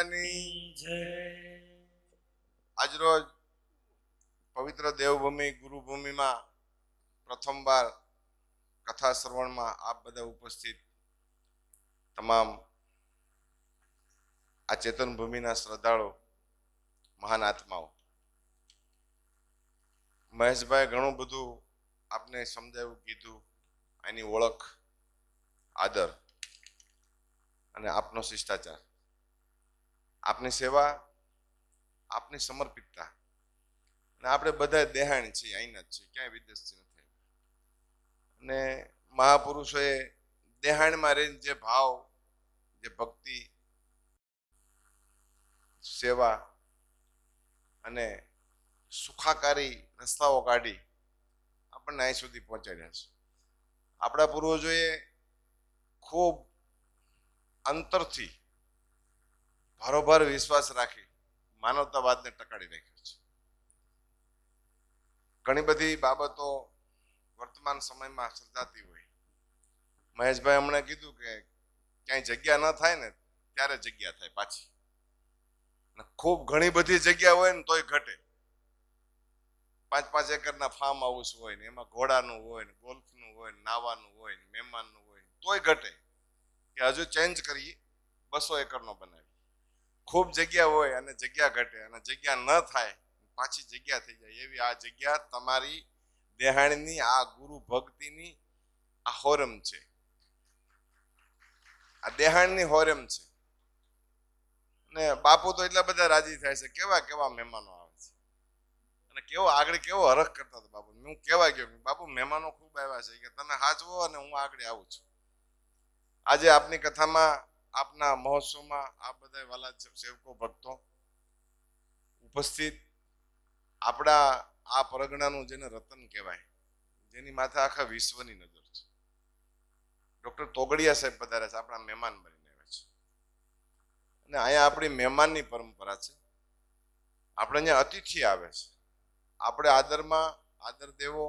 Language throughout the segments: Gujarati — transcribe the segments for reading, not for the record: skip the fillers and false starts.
માતાની જય। આજરોજ પવિત્ર દેવભૂમિ ગુરુભૂમિમાં પ્રથમવાર કથા શ્રવણમાં આપ બધા ઉપસ્થિત તમામ આ ચેતન ભૂમિના શ્રદ્ધાળુ મહાન આત્માઓ, મહેશભાઈ ઘણું બધું આપને સમજાવ્યું, કીધું, એની ઓળખ, આદર અને આપનો શિષ્ટાચાર, આપની સેવા, આપની સમર્પિતતા, અને આપણે બધા દેહાણ છીએ, અહીંના જ છીએ, ક્યાંય વિદેશથી નથી। અને મહાપુરુષોએ દેહાણમાં રહીને જે ભાવ, જે ભક્તિ, સેવા અને સુખાકારી રસ્તાઓ કાઢી આપણને અહીં સુધી પહોંચાડ્યા છે। આપણા પૂર્વજોએ ખૂબ અંતરથી ભારોભાર વિશ્વાસ રાખી માનવતાવાદને ટકાડી રાખ્યો છે। ઘણી બધી બાબતો વર્તમાન સમયમાં સર્જાતી હોય, મહેશભાઈ હમણાં કીધું કે ક્યાંય જગ્યા ન થાય ને ત્યારે જગ્યા થાય પાછી, ખૂબ ઘણી બધી જગ્યા હોય ને તોય ઘટે। 5-5 એકરના ફાર્મ હાઉસ હોય ને એમાં ઘોડાનું હોય ને ગોલ્ફનું હોય ને નાવાનું હોય ને મહેમાનનું હોય ને તોય ઘટે કે હજુ ચેન્જ કરી 200 એકરનો બનાવી। ખૂબ જગ્યા હોય અને જગ્યા ઘટે અને જગ્યા ન થાય પાછી જગ્યા થઈ જાય, એવી આ જગ્યા તમારી દેહાણની, આ ગુરુ ભક્તિની આ હોરમ છે, આ દેહાણની હોરમ છે। ને બાપુ તો એટલા બધા રાજી થાય છે, કેવા કેવા મહેમાનો આવે છે અને કેવો આગળ કેવો હરખ કરતા હતા બાપુ। હું કહેવા ગયો બાપુ મહેમાનો ખૂબ આવ્યા છે કે તમે હાચવો અને હું આગળ આવું છું। આજે આપની કથામાં, આપના મહોત્સવમાં આ બધા વાલા સેવકો ભક્તો ઉપસ્થિત, આપણા આ પરગણાનું જેને રતન કહેવાય, જેની માથે આખા વિશ્વની નજર છે, ડોક્ટર તોગડિયા સાહેબ પધાર્યા છે, આપણા મહેમાન બનીને આવ્યા છે। અને અહીંયા આપણી મહેમાનની પરંપરા છે, આપણે અહીંયા અતિથિ આવે છે, આપણે આદરમાં આદર દેવો,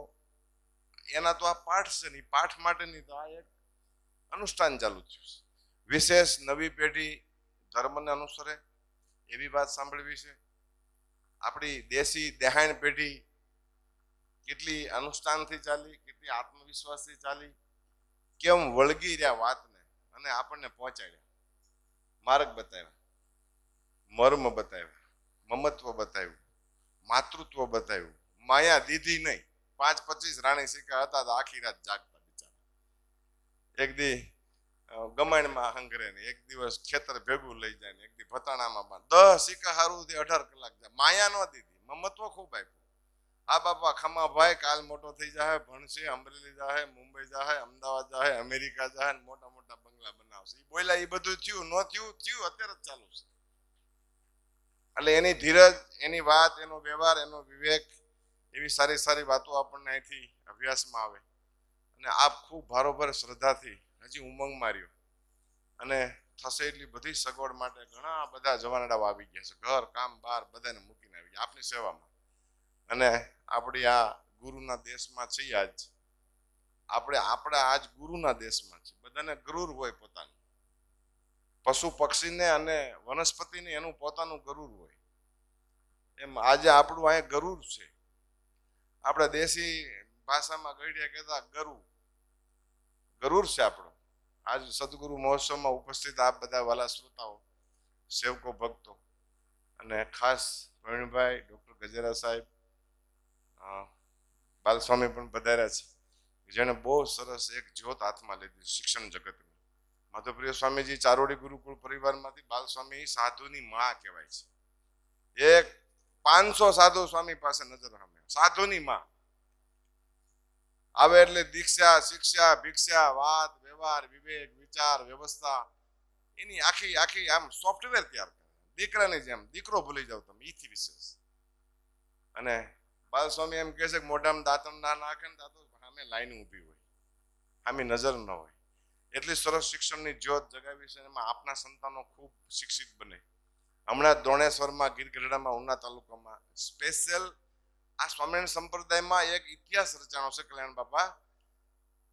એના તો આ પાઠ છે ને, પાઠ માટેની તો આ એક અનુષ્ઠાન ચાલુ થયું છે। વિશેષ નવી પેઢી ધર્મને અનુસરે એવી વાત સાંભળવી છે। આપણી દેશી દેહાણ પેઢી કેટલી અનુષ્ઠાનથી ચાલી, કેટલી આત્મવિશ્વાસથી ચાલી, કેમ વળગી રહ્યા વાતને અને આપણને પહોંચાડ્યા, માર્ગ બતાવ્યા, મર્મ બતાવ્યા, મમત્વ બતાવ્યું, માતૃત્વ બતાવ્યું, માયા દીધી નહીં। 5-25 રાણી સિક્કા હતા તો આખી રાત જાગતા બિચારા, એક દી ગમાણમાં હંગરે ને, એક દિવસ ખેતર ભેગું લઈ જાય ને, એક દી ભતાણામાં 10 સિક્કા હારું 18 કલાક જાય, માયા ન દીધી, મમત્વ ખૂબ આપ્યું। આ બાપા ખમા ભાઈ કાલ મોટો થઈ જાય, ભણશે, અમરેલી જાય, મુંબઈ જાય, અમદાવાદ જાય, અમેરિકા જાય, મોટા મોટા બંગલા બનાવશે, એ બોલ્યા એ બધું થયું, ન થયું, થયું અત્યારે જ ચાલુ છે। એટલે એની ધીરજ, એની વાત, એનો વ્યવહાર, એનો વિવેક, એવી સારી સારી વાતો આપણને અહીંથી અભ્યાસમાં આવે। અને આપ ખૂબ ભારોભાર શ્રદ્ધાથી હજી ઉમંગ માર્યો અને થશે એટલી બધી સગવડ માટે ઘણા બધા જવાનડાઓ આવી ગયા છે, ઘર કામ બહાર બધાને મૂકીને આવી ગયા આપની સેવામાં। અને આપણી આ ગુરુના દેશમાં છીએ, આજ આપણે આપણા આજ ગુરુના દેશમાં છે, બધાને ગરુર હોય પોતાનું, પશુ પક્ષીને અને વનસ્પતિને એનું પોતાનું ગરુર હોય, એમ આજે આપણું અહીંયા ગરુર છે। આપણા દેશી ભાષામાં ગઈડિયા કહેતા ગરુર છે આપણો। આજ સદગુરુ મહોત્સવમાં ઉપસ્થિત આપ બધા વાલા શ્રોતાઓ, સેવકો, ભક્તો અને ખાસ પ્રવીણભાઈ, ડોક્ટર ગજેરા સાહેબ, બાલસ્વામી પણ પધાર્યા છે, જેને બહુ સરસ એક જ્યોત હાથમાં લીધી શિક્ષણ જગતની। માધવપ્રિય સ્વામીજી ચારોડી ગુરુકુળ પરિવારમાંથી બાલસ્વામી સાધુની માં કહેવાય છે, એક 500 સાધુ સ્વામી પાસે નજર સામે, સાધુની માં આવે એટલે દીક્ષા, શિક્ષા, ભિક્ષા, વાત, વ્યવહાર, વિવેક, વિચાર, વ્યવસ્થા, એની આખી આખી આમ સોફ્ટવેર તૈયાર કરે, દીકરાની જેમ, દીકરો ભૂલી જાવ તમે, ઈથી વિશેષ। અને બાલસ્વામી એમ કહે છે કે મોઢામાં દાંતણ ના નાખે ને તો સામે લાઈન ઊભી હોય, સામે નજર ન હોય, એટલી સરસ શિક્ષણની જ્યોત જગાવી છે। એમાં આપના સંતાનો ખૂબ શિક્ષિત બને। હમણાં દોણેશ્વરમાં, ગીરગઢડામાં, ઉના તાલુકામાં સ્પેશિયલ આ સ્વામિનારાયણ સંપ્રદાયમાં એક ઇતિહાસ રચાણો છે કલ્યાણ બાપા,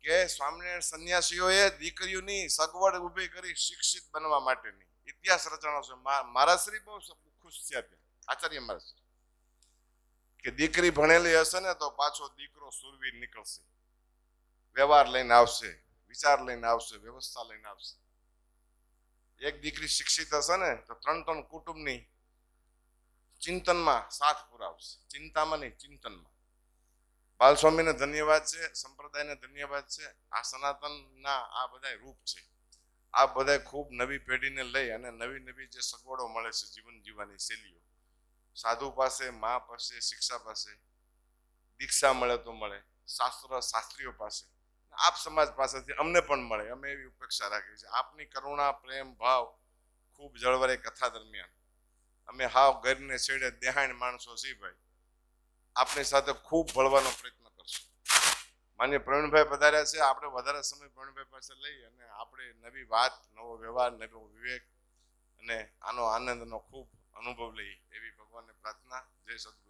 કે સ્વામિનારાયણ સંન્યાસીઓએ દીકરીઓની સગવડ ઊભી કરી શિક્ષિત બનવા માટેની, ઇતિહાસ રચવાનો છે. મારા શ્રી બહુ ખુશ થયા ત્યાં, આચાર્ય મારા શ્રી, કે દીકરી ભણેલી હશે ને તો પાછો દીકરો સુરવીર નીકળશે, વ્યવહાર લઈને આવશે, વિચાર લઈને આવશે, વ્યવસ્થા લઈને આવશે. એક દીકરી શિક્ષિત હશે ને તો 3 કુટુંબની ચિંતનમાં સાથ પુરાવશે, ચિંતામાં નહીં, ચિંતનમાં. બાલસ્વામીને ધન્યવાદ છે, સંપ્રદાયને ધન્યવાદ છે. આ સનાતનના આ બધા રૂપ છે. આ બધા ખૂબ નવી પેઢીને લઈ અને નવી નવી જે સગવડો મળે છે જીવન જીવવાની શૈલીઓ, સાધુ પાસે, મા પાસે, શિક્ષા પાસે, દીક્ષા મળે તો મળે, શાસ્ત્રીઓ પાસે, આપ સમાજ પાસેથી અમને પણ મળે. અમે એવી અપેક્ષા રાખીએ છીએ. આપની કરુણા, પ્રેમ, ભાવ ખૂબ જળવાય. કથા દરમિયાન અમે હાવ ઘરને છેડે દેહાણ માણસો છીએ ભાઈ, આપની સાથે ખૂબ ભળવાનો પ્રયત્ન કરશું. માન્ય પ્રવીણભાઈ પધાર્યા છે, આપણે વધારે સમય પ્રવીણભાઈ પાસે લઈ અને આપણે નવી વાત, નવો વ્યવહાર, નવો વિવેક અને આનો આનંદનો ખૂબ અનુભવ લઈએ એવી ભગવાનને પ્રાર્થના. જય સદગુરુ.